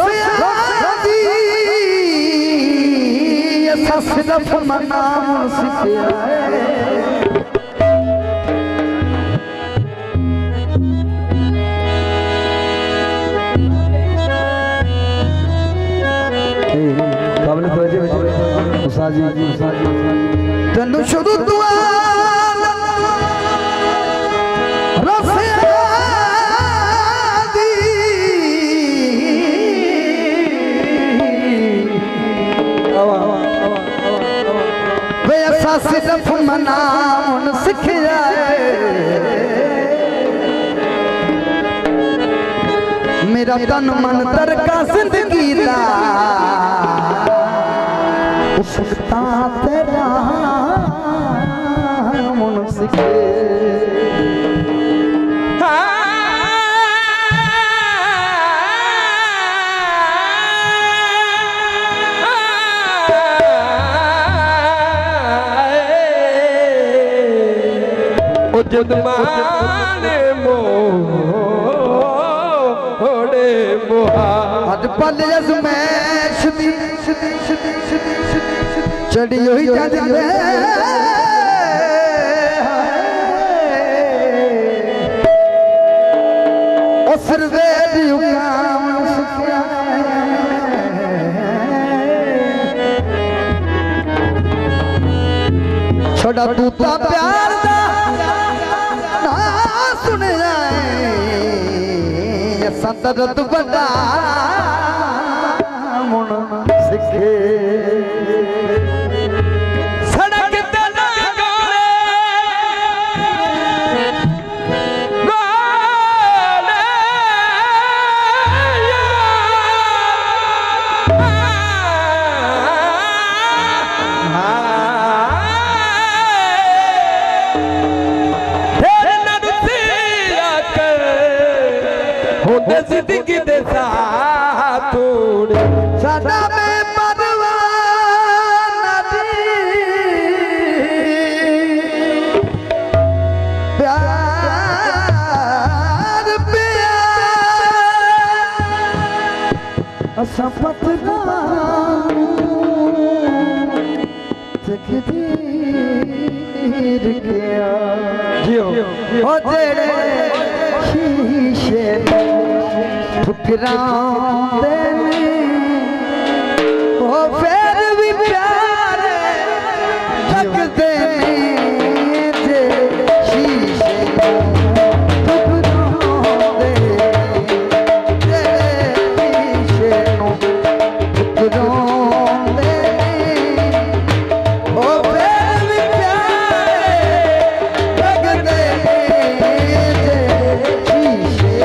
रसिया दी ऐसा सिर्फ मना सिखिया तनु शुरू दुआ रसिया दी वे ऐसा सिर्फ मनाउन सिखिया मेरा तन मन तरका जिंदगी दा उसका तेरा मन सिखे जदमाने मोड़े मोहा अज पल अजमैश दी चढ़ी हुई जज में उसर वेद युगाम सिखिया छोड़ा तूता प्यार दा ना सुन जाए संदरत बड़ा मुन सिखे सड़क ते ना गोले जिंदगी दे साथ सदा में परवाना दी प्यार प्यार असफत तकदीर किया जियो ओ तेरे शीशे ठुकराते ओ फिर भी प्यारे लगते जे शीशे ठुकराते तेरे शीशे ठुकराते ओ फिर भी प्यारे लगते जे शीशे